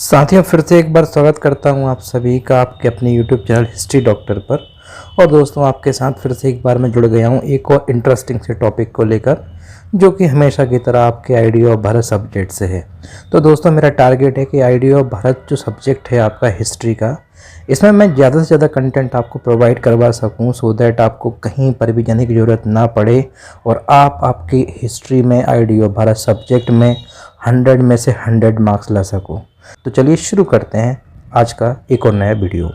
साथियों, फिर से एक बार स्वागत करता हूं आप सभी का आपके अपने यूट्यूब चैनल हिस्ट्री डॉक्टर पर। और दोस्तों, आपके साथ फिर से एक बार मैं जुड़ गया हूं एक और इंटरेस्टिंग से टॉपिक को लेकर, जो कि हमेशा की तरह आपके आईडी ऑफ भारत सब्जेक्ट से है। तो दोस्तों, मेरा टारगेट है कि आईडी ऑफ भारत जो सब्जेक्ट है आपका हिस्ट्री का, इसमें मैं ज़्यादा से ज़्यादा कंटेंट आपको प्रोवाइड करवा सकूं, सो दैट आपको कहीं पर भी जाने की ज़रूरत ना पड़े और आप आपकी हिस्ट्री में आईडी ऑफ भारत सब्जेक्ट में 100 में से 100 मार्क्स ला सको। तो चलिए शुरू करते हैं आज का एक और नया वीडियो।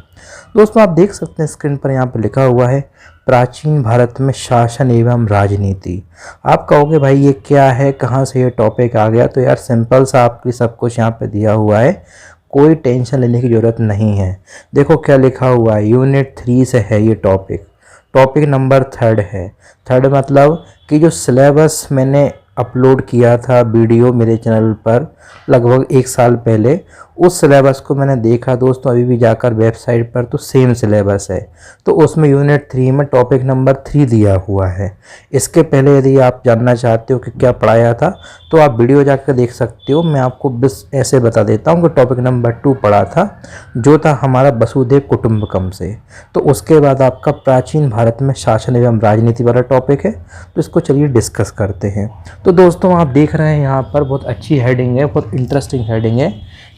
दोस्तों, आप देख सकते हैं स्क्रीन पर यहाँ पर लिखा हुआ है प्राचीन भारत में शासन एवं राजनीति। आप कहोगे भाई ये क्या है, कहाँ से ये टॉपिक आ गया? तो यार सिंपल सा आपकी सब कुछ यहाँ पे दिया हुआ है, कोई टेंशन लेने की ज़रूरत नहीं है। देखो क्या लिखा हुआ है, यूनिट 3 से है ये टॉपिक। टॉपिक नंबर 3 है। 3 मतलब कि जो सिलेबस मैंने अपलोड किया था वीडियो मेरे चैनल पर लगभग 1 साल पहले, उस सिलेबस को मैंने देखा दोस्तों, अभी भी जाकर वेबसाइट पर तो सेम सिलेबस है। तो उसमें यूनिट 3 में टॉपिक नंबर 3 दिया हुआ है। इसके पहले यदि आप जानना चाहते हो कि क्या पढ़ाया था तो आप वीडियो जाकर देख सकते हो। मैं आपको बस ऐसे बता देता हूँ कि टॉपिक नंबर 2 पढ़ा था, जो था हमारा वसुधैव कुटुंबकम से। तो उसके बाद आपका प्राचीन भारत में शासन एवं राजनीति वाला टॉपिक है। तो इसको चलिए डिस्कस करते हैं। तो दोस्तों, आप देख रहे हैं यहाँ पर बहुत अच्छी हेडिंग है, बहुत इंटरेस्टिंग हेडिंग है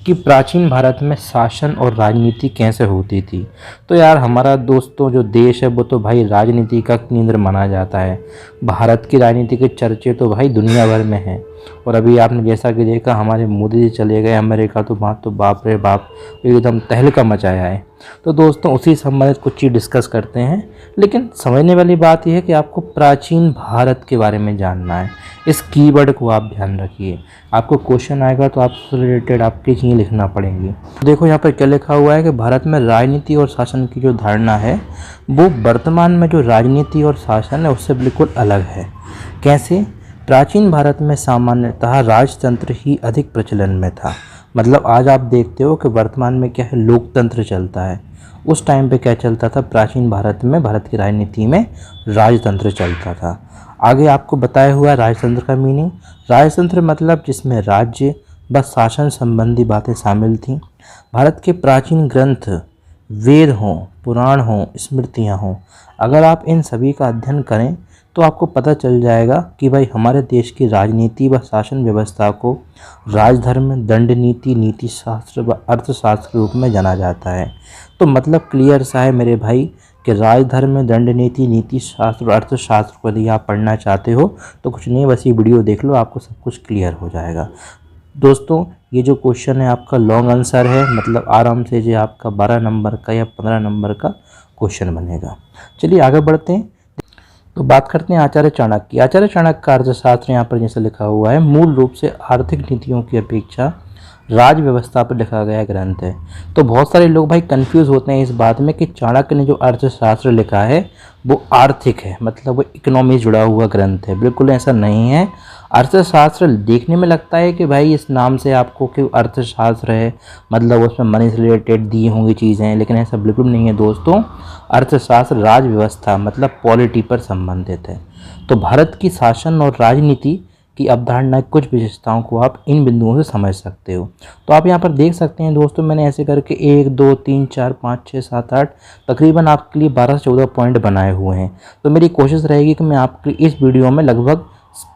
कि प्राचीन भारत में शासन और राजनीति कैसे होती थी। तो यार हमारा दोस्तों जो देश है वो तो भाई राजनीति का केंद्र माना जाता है। भारत की राजनीति के चर्चे तो भाई दुनिया भर में हैं। और अभी आपने जैसा कि देखा हमारे मोदी जी चले गए अमेरिका, तो वहाँ तो बाप रे बाप एकदम तहलका मचाया है। तो दोस्तों उसी संबंधित कुछ चीज़ डिस्कस करते हैं, लेकिन समझने वाली बात यह है कि आपको प्राचीन भारत के बारे में जानना है। इस कीवर्ड को आप ध्यान रखिए, आपको क्वेश्चन आएगा तो आपसे रिलेटेड आपकी चीज़ें लिखना पड़ेंगी। देखो यहाँ पर क्या लिखा हुआ है कि भारत में राजनीति और शासन की जो धारणा है वो वर्तमान में जो राजनीति और शासन है उससे बिल्कुल अलग है। कैसे? प्राचीन भारत में सामान्यतः राजतंत्र ही अधिक प्रचलन में था। मतलब आज आप देखते हो कि वर्तमान में क्या है, लोकतंत्र चलता है। उस टाइम पे क्या चलता था? प्राचीन भारत में, भारत की राजनीति में राजतंत्र चलता था। आगे आपको बताया हुआ राजतंत्र का मीनिंग। राजतंत्र मतलब जिसमें राज्य व शासन संबंधी बातें शामिल थीं। भारत के प्राचीन ग्रंथ, वेद हों, पुराण हों, स्मृतियाँ हों, अगर आप इन सभी का अध्ययन करें तो आपको पता चल जाएगा कि भाई हमारे देश की राजनीति व शासन व्यवस्था को राजधर्म, दंड नीति, नीति शास्त्र व अर्थशास्त्र के रूप में जाना जाता है। तो मतलब क्लियर सा है मेरे भाई कि राजधर्म, दंड नीति, नीति शास्त्र और अर्थशास्त्र को यदि आप पढ़ना चाहते हो तो कुछ नहीं, बस ये वीडियो देख लो, आपको सब कुछ क्लियर हो जाएगा। दोस्तों, ये जो क्वेश्चन है आपका लॉन्ग आंसर है, मतलब आराम से जो आपका 12 नंबर का या 15 नंबर का क्वेश्चन बनेगा। चलिए आगे बढ़ते हैं। तो बात करते हैं आचार्य चाणक्य की। आचार्य चाणक्य का अर्थशास्त्र यहाँ पर जैसे लिखा हुआ है, मूल रूप से आर्थिक नीतियों की अपेक्षा राज व्यवस्था पर लिखा गया ग्रंथ है। तो बहुत सारे लोग भाई कंफ्यूज होते हैं इस बात में कि चाणक्य ने जो अर्थशास्त्र लिखा है वो आर्थिक है, मतलब वो इकोनॉमी से जुड़ा हुआ ग्रंथ है। बिल्कुल ऐसा नहीं है। अर्थशास्त्र देखने में लगता है कि भाई इस नाम से आपको कि अर्थशास्त्र है, मतलब उसमें मनी से रिलेटेड दी होंगी चीज़ें, लेकिन ऐसा बिल्कुल नहीं है दोस्तों। अर्थशास्त्र राज व्यवस्था मतलब पॉलिटी पर संबंधित है। तो भारत की शासन और राजनीति की अवधारणा कुछ विशेषताओं को आप इन बिंदुओं से समझ सकते हो। तो आप यहाँ पर देख सकते हैं दोस्तों, मैंने ऐसे करके 1 2 3 4 5 6 7 8 तकरीबन आपके लिए 12 से 14 पॉइंट बनाए हुए हैं। तो मेरी कोशिश रहेगी कि मैं आपके इस वीडियो में लगभग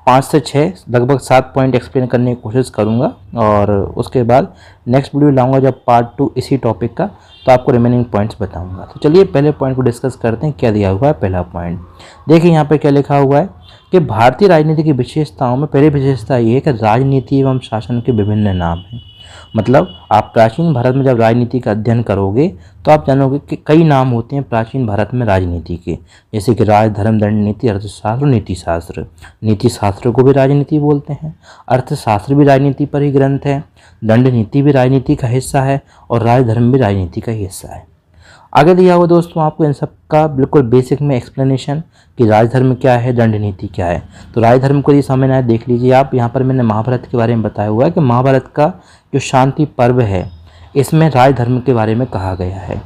5 से 6 लगभग 7 पॉइंट एक्सप्लेन करने की कोशिश करूँगा, और उसके बाद नेक्स्ट वीडियो लाऊंगा जब पार्ट 2 इसी टॉपिक का, तो आपको रिमेनिंग पॉइंट्स बताऊंगा। तो चलिए पहले पॉइंट को डिस्कस करते हैं। क्या दिया हुआ है? पहला पॉइंट देखिए यहाँ पे क्या लिखा हुआ है कि भारतीय राजनीति की विशेषताओं में पहली विशेषता ये है कि राजनीति एवं शासन के विभिन्न नाम हैं। मतलब आप प्राचीन भारत में जब राजनीति का अध्ययन करोगे तो आप जानोगे कि कई नाम होते हैं प्राचीन भारत में राजनीति के, जैसे कि राज, धर्म, दंड नीति, अर्थशास्त्र और नीति शास्त्र। नीति शास्त्र को भी राजनीति बोलते हैं, अर्थशास्त्र भी राजनीति पर ही ग्रंथ है, दंड नीति भी राजनीति का हिस्सा है और राजधर्म भी राजनीति का हिस्सा है। आगे दिया हुआ दोस्तों आपको इन सब का बिल्कुल बेसिक में एक्सप्लेनेशन कि राजधर्म क्या है, दंड नीति क्या है। तो राजधर्म को ये समझना है, देख लीजिए आप। यहाँ पर मैंने महाभारत के बारे में बताया हुआ है कि महाभारत का जो शांति पर्व है इसमें राजधर्म के बारे में कहा गया है।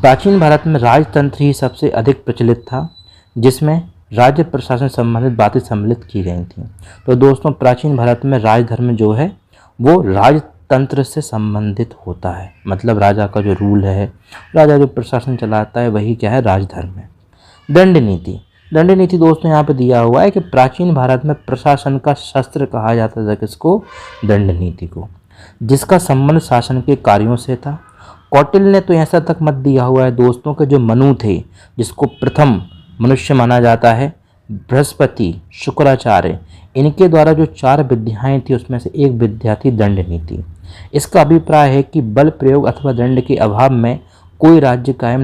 प्राचीन भारत में राजतंत्र ही सबसे अधिक प्रचलित था, जिसमें राज्य प्रशासन संबंधित बातें सम्मिलित की गई थी। तो दोस्तों प्राचीन भारत में राजधर्म जो है वो तंत्र से संबंधित होता है। मतलब राजा का जो रूल है, राजा जो प्रशासन चलाता है, वही क्या है, राजधर्म है। दंड नीति, दंड नीति दोस्तों यहाँ पे दिया हुआ है कि प्राचीन भारत में प्रशासन का शस्त्र कहा जाता था किसको, दंड नीति को, जिसका संबंध शासन के कार्यों से था। कौटिल्य ने तो ऐसा तक मत दिया हुआ है दोस्तों के जो मनु थे, जिसको प्रथम मनुष्य माना जाता है, बृहस्पति, शुक्राचार्य, इनके द्वारा जो 4 विद्याएं थी उसमें से एक विद्या थी दंड नीति। इसका अभिप्राय है कि बल प्रयोग अथवा दंड के अभाव में कोई राज्य काम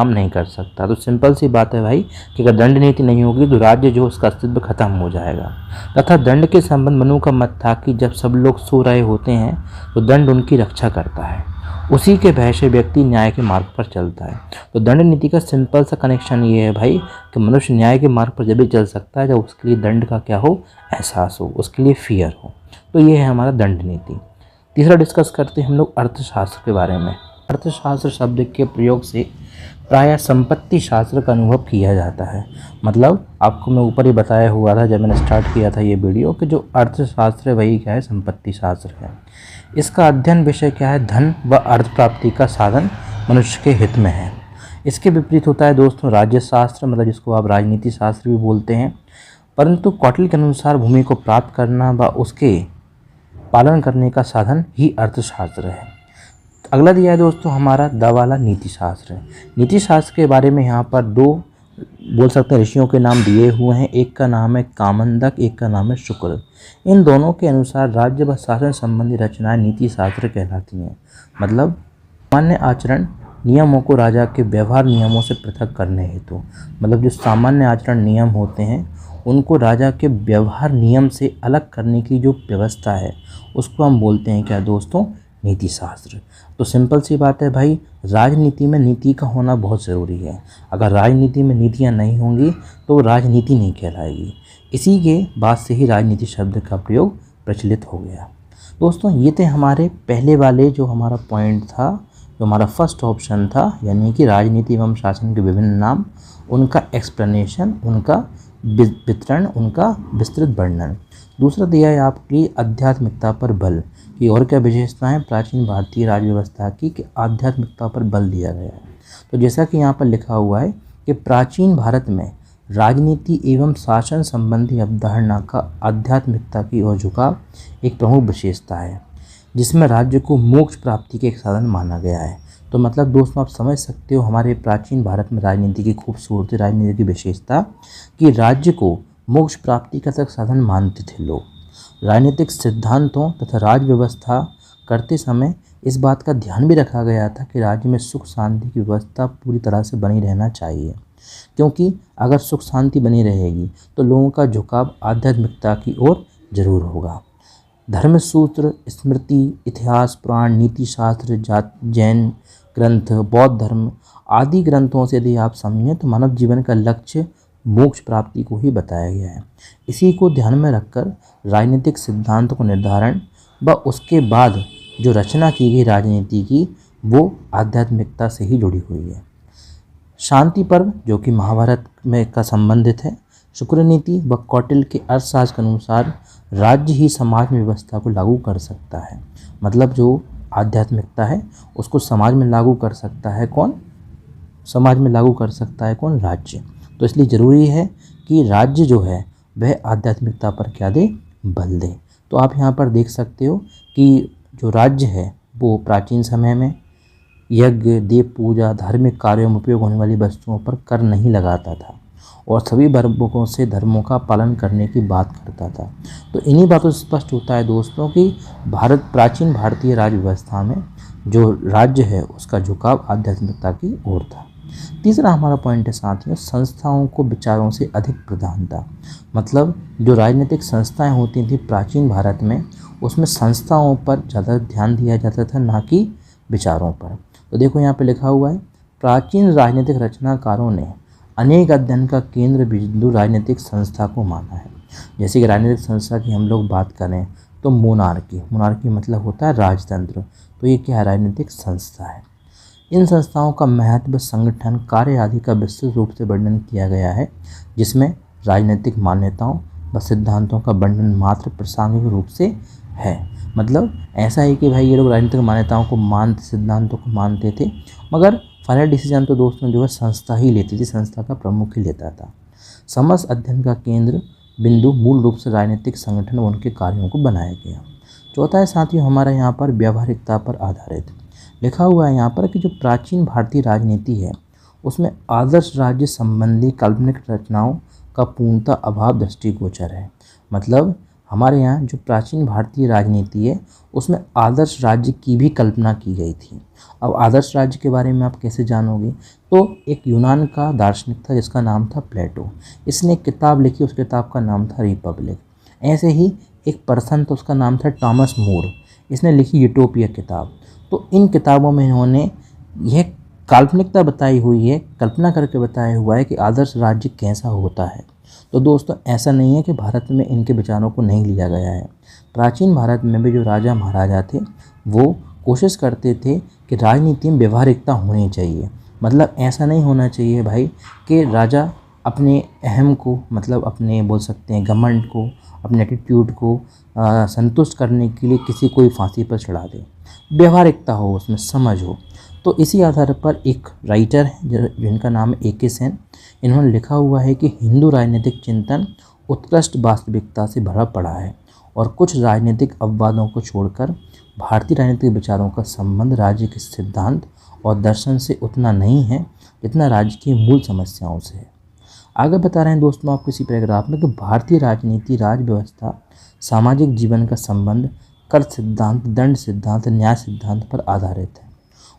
नहीं कर सकता। तो सिंपल सी बात है भाई कि अगर दंड नीति नहीं होगी तो राज्य जो उसका अस्तित्व खत्म हो जाएगा। तथा दंड के संबंध मनु का मत था कि जब सब लोग सो रहे होते हैं तो दंड उनकी रक्षा करता है, उसी के भय से व्यक्ति न्याय के मार्ग पर चलता है। तो दंड नीति का सिंपल सा कनेक्शन ये है भाई कि मनुष्य न्याय के मार्ग पर जब भी चल सकता है जब उसके लिए दंड का क्या हो, एहसास हो, उसके लिए फियर हो। तो ये है हमारा दंड नीति। तीसरा डिस्कस करते हैं हम लोग अर्थशास्त्र के बारे में। अर्थशास्त्र शब्द के प्रयोग से प्रायः संपत्ति शास्त्र का अनुभव किया जाता है। मतलब आपको मैं ऊपर ही बताया हुआ था जब मैंने स्टार्ट किया था ये वीडियो कि जो अर्थशास्त्र है वही क्या है, संपत्ति शास्त्र है। इसका अध्ययन विषय क्या है, धन व अर्थ प्राप्ति का साधन मनुष्य के हित में है। इसके विपरीत होता है दोस्तों राज्यशास्त्र, मतलब जिसको आप राजनीति शास्त्र भी बोलते हैं। परंतु कौटिल्य के अनुसार भूमि को प्राप्त करना व उसके पालन करने का साधन ही अर्थशास्त्र है। अगला दिया है दोस्तों हमारा वाला नीति शास्त्र है। नीति शास्त्र के बारे में यहाँ पर 2 बोल सकते हैं ऋषियों के नाम दिए हुए हैं। एक का नाम है कामंदक, एक का नाम है शुक्र। इन दोनों के अनुसार राज्य व शासन संबंधी रचनाएं नीति शास्त्र कहलाती हैं। मतलब सामान्य आचरण नियमों को राजा के व्यवहार नियमों से पृथक करने हेतु, मतलब जो सामान्य आचरण नियम होते हैं उनको राजा के व्यवहार नियम से अलग करने की जो व्यवस्था है उसको हम बोलते हैं क्या दोस्तों, नीति शास्त्र। तो सिंपल सी बात है भाई, राजनीति में नीति का होना बहुत ज़रूरी है। अगर राजनीति में नीतियाँ नहीं होंगी तो राजनीति नहीं कहलाएगी। इसी के बाद से ही राजनीति शब्द का प्रयोग प्रचलित हो गया। दोस्तों ये थे हमारे पहले वाले जो हमारा पॉइंट था, जो हमारा फर्स्ट ऑप्शन था, यानी कि राजनीति एवं शासन के विभिन्न नाम, उनका एक्सप्लेनेशन, उनका वितरण, उनका विस्तृत वर्णन। दूसरा दिया है आपकी आध्यात्मिकता पर बल की और क्या विशेषताएं प्राचीन भारतीय राज्य व्यवस्था की कि आध्यात्मिकता पर बल दिया गया है। तो जैसा कि यहाँ पर लिखा हुआ है कि प्राचीन भारत में राजनीति एवं शासन संबंधी अवधारणा का आध्यात्मिकता की ओर झुकाव एक प्रमुख विशेषता है, जिसमें राज्य को मोक्ष प्राप्ति के एक साधन माना गया है। तो मतलब दोस्तों आप समझ सकते हो हमारे प्राचीन भारत में राजनीति की खूबसूरती, राजनीति की विशेषता कि राज्य को मोक्ष प्राप्ति का तक साधन मानते थे लोग। राजनीतिक सिद्धांतों तथा राज्य व्यवस्था करते समय इस बात का ध्यान भी रखा गया था कि राज्य में सुख शांति की व्यवस्था पूरी तरह से बनी रहना चाहिए, क्योंकि अगर सुख शांति बनी रहेगी तो लोगों का झुकाव आध्यात्मिकता की ओर जरूर होगा। धर्मसूत्र, स्मृति, इतिहास, पुराण, नीति शास्त्र, जैन ग्रंथ, बौद्ध धर्म आदि ग्रंथों से यदि आप समझें तो मानव जीवन का लक्ष्य मोक्ष प्राप्ति को ही बताया गया है। इसी को ध्यान में रखकर राजनीतिक सिद्धांत को निर्धारण व उसके बाद जो रचना की गई राजनीति की वो आध्यात्मिकता से ही जुड़ी हुई है। शांति पर्व जो कि महाभारत में का संबंधित है। शुक्र नीति व कौटिल्य के अर्थशास्त्र के अनुसार राज्य ही समाज में व्यवस्था को लागू कर सकता है। मतलब जो आध्यात्मिकता है उसको समाज में लागू कर सकता है कौन, समाज में लागू कर सकता है कौन, राज्य। तो इसलिए ज़रूरी है कि राज्य जो है वह आध्यात्मिकता पर क्या दे, बल दे। तो आप यहाँ पर देख सकते हो कि जो राज्य है वो प्राचीन समय में यज्ञ, देव पूजा, धार्मिक कार्यों में उपयोग होने वाली वस्तुओं पर कर नहीं लगाता था और सभी वर्गों से धर्मों का पालन करने की बात करता था। तो इन्हीं बातों से स्पष्ट होता है दोस्तों कि प्राचीन भारतीय राज्य व्यवस्था में जो राज्य है उसका झुकाव आध्यात्मिकता की ओर था। तीसरा हमारा पॉइंट है साथियों, संस्थाओं को विचारों से अधिक प्रधानता। मतलब जो राजनीतिक संस्थाएं होती थी प्राचीन भारत में उसमें संस्थाओं पर ज़्यादा ध्यान दिया जाता था, ना कि विचारों पर। तो देखो यहाँ पे लिखा हुआ है, प्राचीन राजनीतिक रचनाकारों ने अनेक अध्ययन का केंद्र बिंदु राजनीतिक संस्था को माना है। जैसे कि राजनीतिक संस्था की हम लोग बात करें तो मोनार्की मतलब होता है राजतंत्र। तो ये क्या है, राजनीतिक संस्था है। इन संस्थाओं का महत्व, संगठन, कार्य आदि का विस्तृत रूप से वर्णन किया गया है, जिसमें राजनीतिक मान्यताओं व सिद्धांतों का वर्णन मात्र प्रासंगिक रूप से है। मतलब ऐसा है कि भाई ये लोग राजनीतिक मान्यताओं को मानते, सिद्धांतों को मानते थे, मगर फाइनल डिसीजन तो दोस्तों जो है संस्था ही लेती थी, संस्था का प्रमुख ही लेता था। समस्त अध्ययन का केंद्र बिंदु मूल रूप से राजनीतिक संगठन व उनके कार्यों को बनाया गया। चौथा है साथियों हमारा यहाँ पर व्यावहारिकता पर आधारित। लिखा हुआ है यहाँ पर कि जो प्राचीन भारतीय राजनीति है उसमें आदर्श राज्य संबंधी काल्पनिक रचनाओं का पूर्णतः अभाव दृष्टिगोचर है। मतलब हमारे यहाँ जो प्राचीन भारतीय राजनीति है उसमें आदर्श राज्य की भी कल्पना की गई थी। अब आदर्श राज्य के बारे में आप कैसे जानोगे? तो एक यूनान का दार्शनिक था जिसका नाम था प्लेटो। इसने एक किताब लिखी, उस किताब का नाम था रिपब्लिक। ऐसे ही एक पर्सन था, उसका नाम था टॉमस मोर। इसने लिखी यूटोपिया किताब। तो इन किताबों में इन्होंने यह काल्पनिकता बताई हुई है, कल्पना करके बताया हुआ है कि आदर्श राज्य कैसा होता है। तो दोस्तों ऐसा नहीं है कि भारत में इनके विचारों को नहीं लिया गया है। प्राचीन भारत में भी जो राजा महाराजा थे वो कोशिश करते थे कि राजनीति में व्यवहारिकता होनी चाहिए। मतलब ऐसा नहीं होना चाहिए भाई कि राजा अपने अहम को, मतलब अपने बोल सकते हैं घमंड को, अपने एटीट्यूड को संतुष्ट करने के लिए किसी को भी फांसी पर चढ़ा दे। व्यवहारिकता हो, उसमें समझ हो। तो इसी आधार पर एक राइटर है जिनका नाम है ए.के. सेन। इन्होंने लिखा हुआ है कि हिंदू राजनीतिक चिंतन उत्कृष्ट वास्तविकता से भरा पड़ा है और कुछ राजनीतिक अपवादों को छोड़कर भारतीय राजनीतिक विचारों का संबंध राज्य के सिद्धांत और दर्शन से उतना नहीं है जितना राज्य की मूल समस्याओं से है। आगे बता रहे हैं दोस्तों आप किसी पैराग्राफ में कि भारतीय राजनीति, राज व्यवस्था, सामाजिक जीवन का संबंध कर सिद्धांत, दंड सिद्धांत, न्याय सिद्धांत पर आधारित है।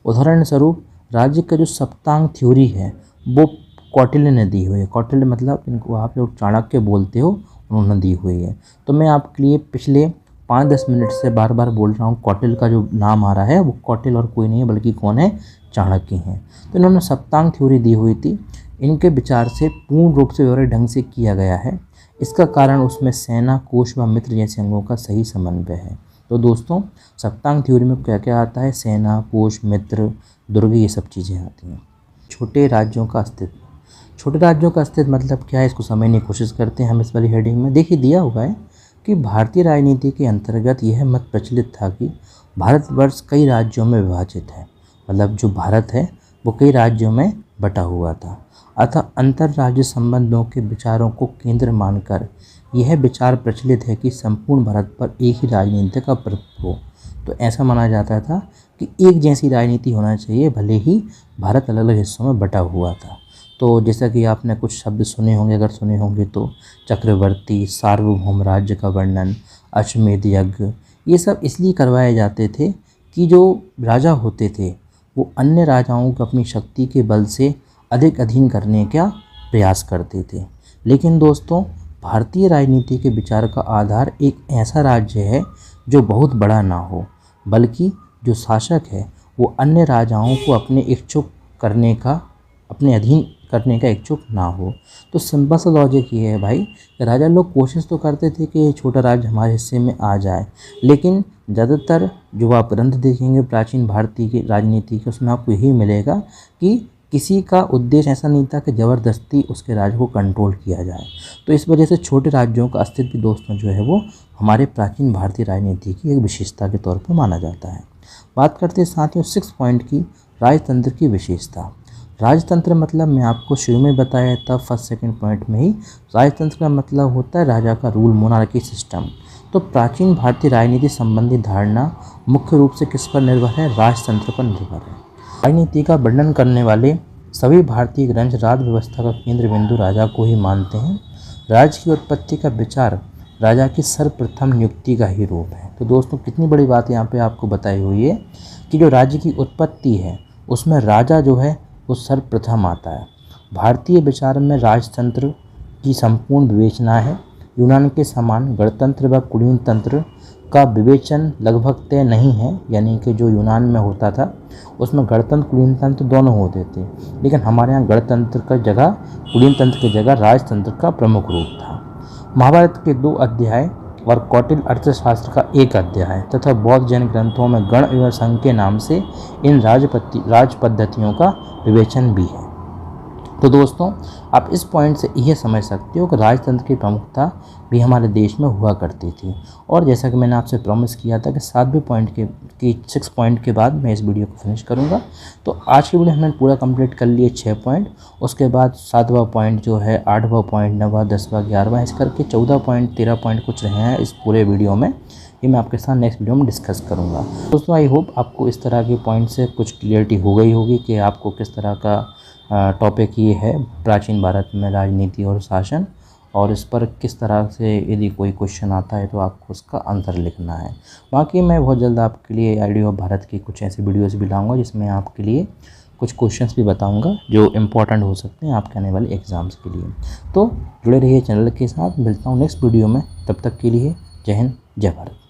उदाहरण स्वरूप राज्य का जो सप्तांग थ्योरी है वो कौटिल्य ने दी हुई है। कौटिल्य मतलब इनको आप लोग चाणक्य बोलते हो, उन्होंने दी हुई है। तो मैं आपके लिए पिछले 5-10 मिनट से बार बार बोल रहा हूँ, कौटिल्य का जो नाम आ रहा है वो कौटिल्य और कोई नहीं है बल्कि कौन है, चाणक्य हैं। तो इन्होंने सप्तांग थ्योरी दी हुई थी। इनके विचार से पूर्ण रूप से व्यवहारिक ढंग से किया गया है। इसका कारण उसमें सेना, कोश व मित्र जैसे अंगों का सही समन्वय है। तो दोस्तों सप्तांग थ्योरी में क्या क्या आता है? सेना, कोश, मित्र, दुर्ग, ये सब चीज़ें आती हैं। छोटे राज्यों का अस्तित्व। छोटे राज्यों का अस्तित्व मतलब क्या है, इसको समझने की कोशिश करते हैं हम इस वाली हेडिंग में। देखिए दिया हुआ है कि भारतीय राजनीति के अंतर्गत यह मत प्रचलित था कि भारतवर्ष कई राज्यों में विभाजित है। मतलब जो भारत है वो कई राज्यों में बटा हुआ था। अतः अंतर राज्य संबंधों के विचारों को केंद्र मानकर यह विचार प्रचलित है कि संपूर्ण भारत पर एक ही राजनीति का प्रभुत्व हो। तो ऐसा माना जाता था कि एक जैसी राजनीति होना चाहिए, भले ही भारत अलग अलग हिस्सों में बटा हुआ था। तो जैसा कि आपने कुछ शब्द सुने होंगे, अगर सुने होंगे तो चक्रवर्ती, सार्वभौम राज्य का वर्णन, अश्वमेध यज्ञ, ये सब इसलिए करवाए जाते थे कि जो राजा होते थे वो अन्य राजाओं को अपनी शक्ति के बल से अधिक अधीन करने का प्रयास करते थे। लेकिन दोस्तों भारतीय राजनीति के विचार का आधार एक ऐसा राज्य है जो बहुत बड़ा ना हो, बल्कि जो शासक है वो अन्य राजाओं को अपने अधीन करने का इच्छुक ना हो। तो सिंपल सा लॉजिक ये है भाई कि राजा लोग कोशिश तो करते थे कि छोटा राज्य हमारे हिस्से में आ जाए, लेकिन ज़्यादातर जो आप ग्रंथ देखेंगे प्राचीन भारतीय की राजनीति के, उसमें आपको यही मिलेगा कि किसी का उद्देश्य ऐसा नहीं था कि ज़बरदस्ती उसके राज्य को कंट्रोल किया जाए। तो इस वजह से छोटे राज्यों का अस्तित्व दोस्तों जो है वो हमारे प्राचीन भारतीय राजनीति की एक विशेषता के तौर पर माना जाता है। बात करते हैं साथियों 6 पॉइंट की, राजतंत्र की विशेषता। राजतंत्र मतलब मैं आपको शुरू में बताया था फर्स्ट सेकंड पॉइंट में ही, राजतंत्र का मतलब होता है राजा का रूल, मोनार्की सिस्टम। तो प्राचीन भारतीय राजनीति संबंधी धारणा मुख्य रूप से किस पर निर्भर है? राजतंत्र पर निर्भर है। राजनीति का वर्णन करने वाले सभी भारतीय ग्रंथ राज व्यवस्था का केंद्र बिंदु राजा को ही मानते हैं। राज्य की उत्पत्ति का विचार राजा की सर्वप्रथम नियुक्ति का ही रूप है। तो दोस्तों कितनी बड़ी बात यहाँ पे आपको बताई हुई है कि जो राज्य की उत्पत्ति है उसमें राजा जो है वो सर्वप्रथम आता है। भारतीय विचार में राजतंत्र की संपूर्ण विवेचना है। यूनान के समान गणतंत्र व कुलीन तंत्र का विवेचन लगभग तय नहीं है, यानी कि जो यूनान में होता था उसमें गणतंत्र कुलीन तंत्र दोनों होते थे, लेकिन हमारे यहाँ गणतंत्र का जगह, कुलीन तंत्र की जगह राजतंत्र का प्रमुख रूप था। महाभारत के 2 अध्याय और कौटिल्य अर्थशास्त्र का 1 अध्याय तथा बौद्ध जैन ग्रंथों में गण एवं संघ के नाम से इन राज पद्धतियों का विवेचन भी है। तो दोस्तों आप इस पॉइंट से यह समझ सकते हो कि राजतंत्र की प्रमुखता भी हमारे देश में हुआ करती थी। और जैसा कि मैंने आपसे प्रॉमिस किया था कि 7वें पॉइंट के 6 पॉइंट के बाद मैं इस वीडियो को फिनिश करूंगा। तो आज की वीडियो हमने पूरा कंप्लीट कर लिए 6 पॉइंट। उसके बाद 7वां पॉइंट जो है, 8वां पॉइंट, 9वां, 10वां, 11वां, इस करके 14 पॉइंट 13 पॉइंट कुछ रहे हैं इस पूरे वीडियो में। ये मैं आपके साथ नेक्स्ट वीडियो में डिस्कस करूँगा। दोस्तों आई होप आपको इस तरह के पॉइंट से कुछ क्लियरिटी हो गई होगी कि आपको किस तरह का टॉपिक ये है प्राचीन भारत में राजनीति और शासन, और इस पर किस तरह से यदि कोई क्वेश्चन आता है तो आपको उसका आंसर लिखना है। बाकी मैं बहुत जल्द आपके लिए आइडिया ऑफ भारत की कुछ ऐसी वीडियोस भी लाऊंगा जिसमें आपके लिए कुछ क्वेश्चंस भी बताऊंगा जो इम्पोर्टेंट हो सकते हैं आपके आने वाले एग्ज़ाम्स के लिए। तो जुड़े रहिए चैनल के साथ, मिलता हूँ नेक्स्ट वीडियो में। तब तक के लिए जय हिंद, जय भारत।